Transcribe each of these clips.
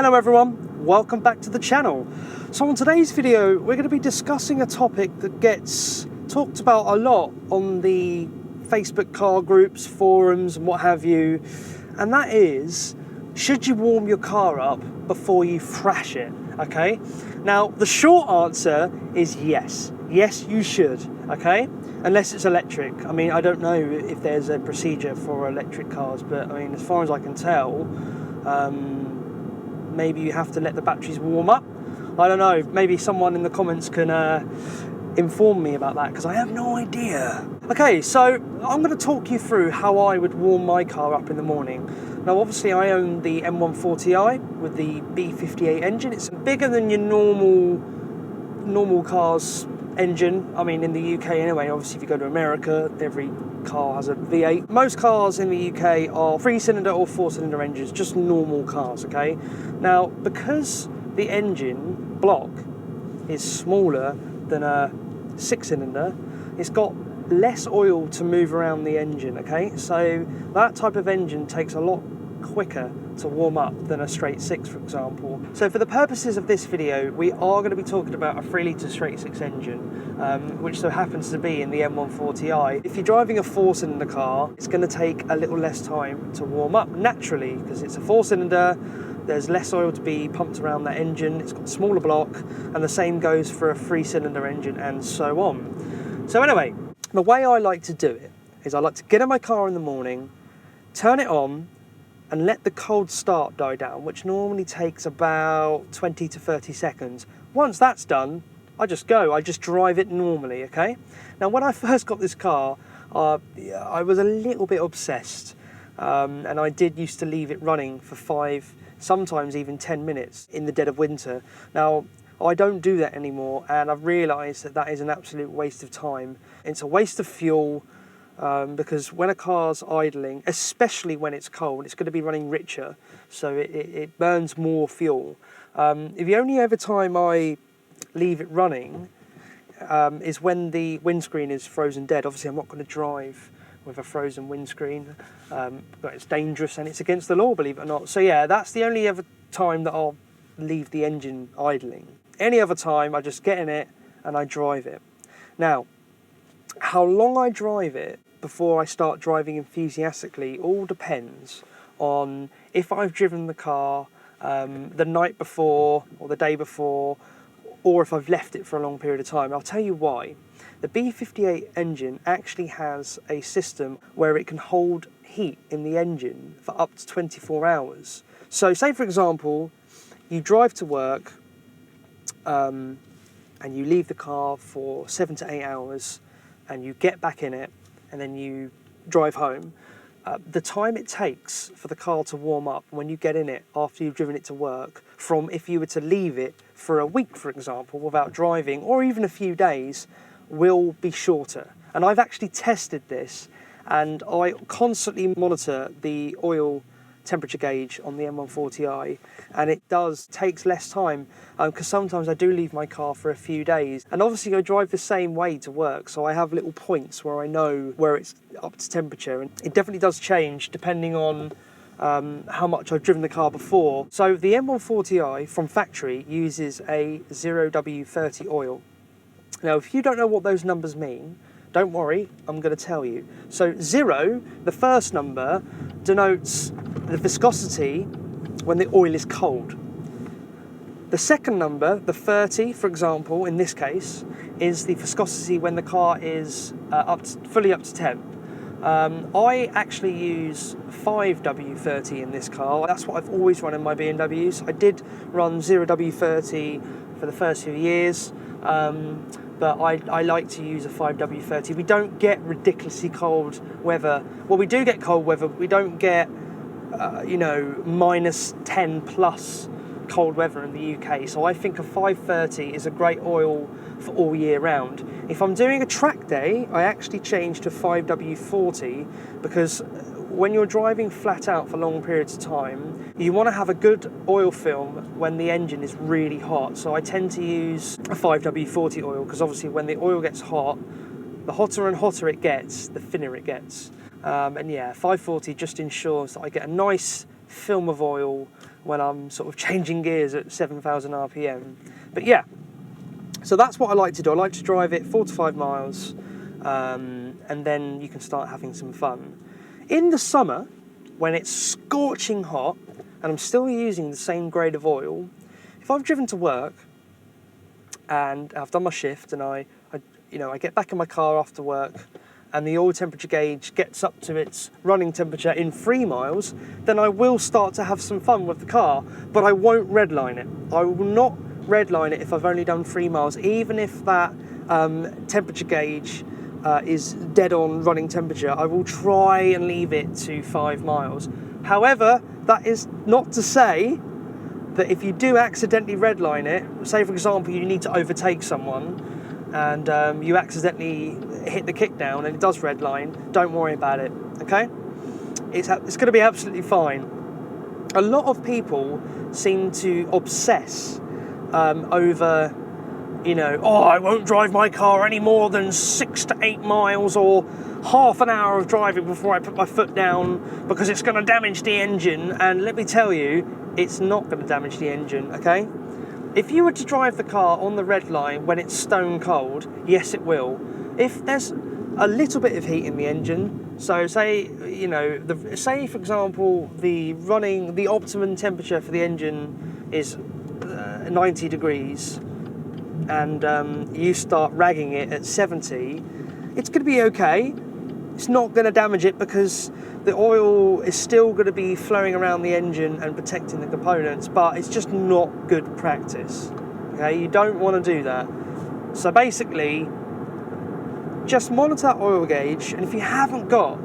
Hello everyone, welcome back to the channel. So on today's video we're going to be discussing a topic that gets talked about a lot on the Facebook car groups, forums and what have you, and that is, should you warm your car up before you thrash it? Okay, now the short answer is yes. Yes, you should, okay? Unless it's electric. I mean, I don't know if there's a procedure for electric cars, but I mean, as far as I can tell, maybe you have to let the batteries warm up. I don't know, maybe someone in the comments can inform me about that, because I have no idea. Okay, so I'm going to talk you through how I would warm my car up in the morning. Now obviously I own the M140i with the B58 engine. It's bigger than your normal car's engine. I mean, in the UK anyway. Obviously if you go to America, every car has a V8. Most cars in the UK are 3-cylinder or 4-cylinder engines, just normal cars, okay? Now, because the engine block is smaller than a 6-cylinder, it's got less oil to move around the engine, okay? So that type of engine takes a lot quicker to warm up than a straight 6, for example. So for the purposes of this video, we are going to be talking about a 3-litre straight 6 engine, which so happens to be in the M140i. If you're driving a 4-cylinder car, it's going to take a little less time to warm up naturally, because it's a 4-cylinder, there's less oil to be pumped around that engine, it's got a smaller block, and the same goes for a 3-cylinder engine and so on. So anyway, the way I like to do it is I like to get in my car in the morning, turn it on, and let the cold start die down, which normally takes about 20 to 30 seconds. Once that's done, I just drive it normally, okay? Now, when I first got this car, I was a little bit obsessed, and I used to leave it running for 5, sometimes even 10 minutes in the dead of winter. Now, I don't do that anymore, and I've realised that that is an absolute waste of time. It's a waste of fuel, because when a car's idling, especially when it's cold, it's going to be running richer, so it burns more fuel. The only ever time I leave it running is when the windscreen is frozen dead. Obviously I'm not going to drive with a frozen windscreen, but it's dangerous and it's against the law, believe it or not. So yeah, that's the only ever time that I'll leave the engine idling. Any other time I just get in it and I drive it. Now, how long I drive it before I start driving enthusiastically all depends on if I've driven the car the night before or the day before, or if I've left it for a long period of time. I'll tell you why. The B58 engine actually has a system where it can hold heat in the engine for up to 24 hours. So say for example, you drive to work and you leave the car for 7 to 8 hours and you get back in it and then you drive home. The time it takes for the car to warm up when you get in it after you've driven it to work, from if you were to leave it for a week, for example, without driving, or even a few days, will be shorter. And I've actually tested this, and I constantly monitor the oil temperature gauge on the M140i, and it takes less time, because sometimes I do leave my car for a few days, and obviously I drive the same way to work, so I have little points where I know where it's up to temperature, and it definitely does change depending on how much I've driven the car before. So the M140i from factory uses a 0W30 oil. Now if you don't know what those numbers mean, don't worry, I'm going to tell you. So 0, the first number, denotes the viscosity when the oil is cold. The second number, the 30, for example, in this case, is the viscosity when the car is fully up to temp. I actually use 5W30 in this car. That's what I've always run in my BMWs. I did run 0W30 for the first few years, but I like to use a 5W30. We don't get ridiculously cold weather. Well, we do get cold weather, but we don't get minus 10 plus cold weather in the UK. So I think a 530 is a great oil for all year round. If I'm doing a track day, I actually change to 5W40, because when you're driving flat out for long periods of time, you want to have a good oil film when the engine is really hot. So I tend to use a 5W40 oil, because obviously when the oil gets hot, the hotter and hotter it gets, the thinner it gets. And yeah, 540 just ensures that I get a nice film of oil when I'm sort of changing gears at 7,000 RPM. But yeah, so that's what I like to do. I like to drive it 4 to 5 miles, and then you can start having some fun. In the summer, when it's scorching hot, and I'm still using the same grade of oil, if I've driven to work and I've done my shift and I get back in my car after work and the oil temperature gauge gets up to its running temperature in 3 miles, then I will start to have some fun with the car, but I won't redline it. I will not redline it if I've only done 3 miles, even if that temperature gauge is dead on running temperature. I will try and leave it to 5 miles. However, that is not to say that if you do accidentally redline it, say for example you need to overtake someone and you accidentally hit the kick down and it does redline, don't worry about it, okay? It's going to be absolutely fine. A lot of people seem to obsess over, I won't drive my car any more than 6 to 8 miles or half an hour of driving before I put my foot down because it's going to damage the engine. And let me tell you, it's not going to damage the engine, okay? If you were to drive the car on the red line when it's stone cold, yes it will. If there's a little bit of heat in the engine, so say for example the optimum temperature for the engine is 90 degrees, and you start ragging it at 70, it's going to be okay. It's not going to damage it because the oil is still going to be flowing around the engine and protecting the components, but it's just not good practice. Okay, you don't want to do that. So basically, just monitor that oil gauge, and if you haven't got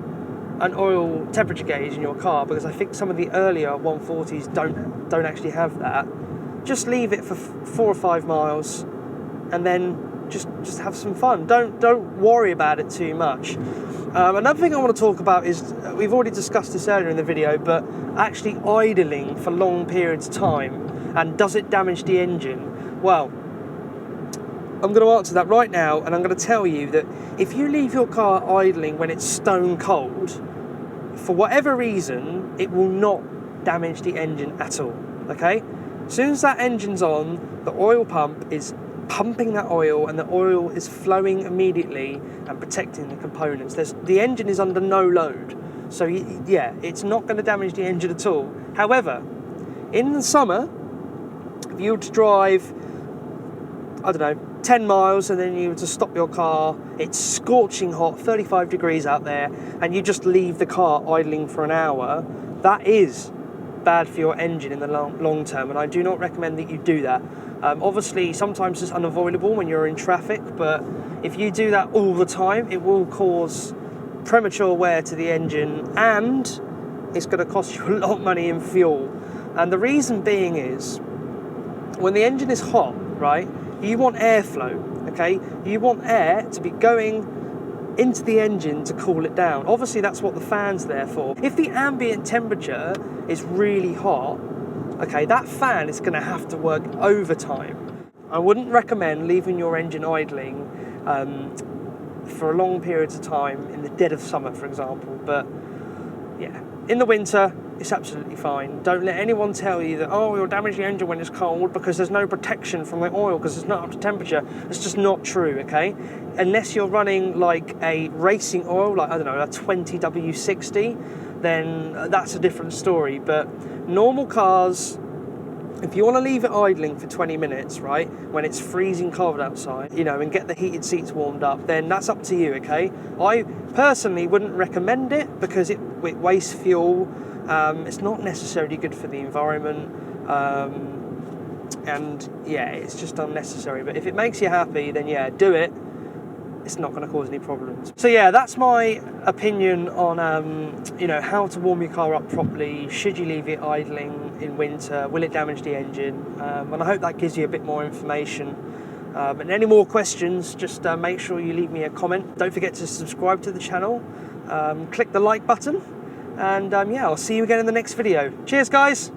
an oil temperature gauge in your car, because I think some of the earlier 140s don't actually have that, just leave it for 4 or 5 miles, and then just have some fun. Don't worry about it too much. Another thing I want to talk about is, we've already discussed this earlier in the video, but actually idling for long periods of time, and does it damage the engine? Well, I'm going to answer that right now, and I'm going to tell you that if you leave your car idling when it's stone cold, for whatever reason, it will not damage the engine at all, okay? As soon as that engine's on, the oil pump is pumping that oil, and the oil is flowing immediately and protecting the components. The engine is under no load, so yeah, it's not going to damage the engine at all. However, in the summer, if you were to drive, 10 miles, and then you were to stop your car, it's scorching hot, 35 degrees out there, and you just leave the car idling for an hour, that is bad for your engine in the long term, and I do not recommend that you do that. Obviously, sometimes it's unavoidable when you're in traffic, but if you do that all the time, it will cause premature wear to the engine, and it's going to cost you a lot of money in fuel. And the reason being is, when the engine is hot, right, you want airflow, okay? You want air to be going into the engine to cool it down. Obviously, that's what the fan's there for. If the ambient temperature is really hot, okay, that fan is going to have to work overtime. I wouldn't recommend leaving your engine idling for long periods of time in the dead of summer, for example. But yeah, in the winter, it's absolutely fine. Don't let anyone tell you that, oh, you'll damage the engine when it's cold because there's no protection from the oil because it's not up to temperature. It's just not true, okay? Unless you're running like a racing oil, like, a 20W60, then that's a different story. But normal cars, if you want to leave it idling for 20 minutes, right, when it's freezing cold outside, and get the heated seats warmed up, then that's up to you, okay? I personally wouldn't recommend it because it wastes fuel. It's not necessarily good for the environment, and yeah, it's just unnecessary. But if it makes you happy, then yeah, do it. It's not going to cause any problems. So yeah, that's my opinion on how to warm your car up properly. Should you leave it idling in winter? Will it damage the engine? And I hope that gives you a bit more information. And any more questions, just make sure you leave me a comment. Don't forget to subscribe to the channel. Click the like button. And yeah, I'll see you again in the next video. Cheers, guys.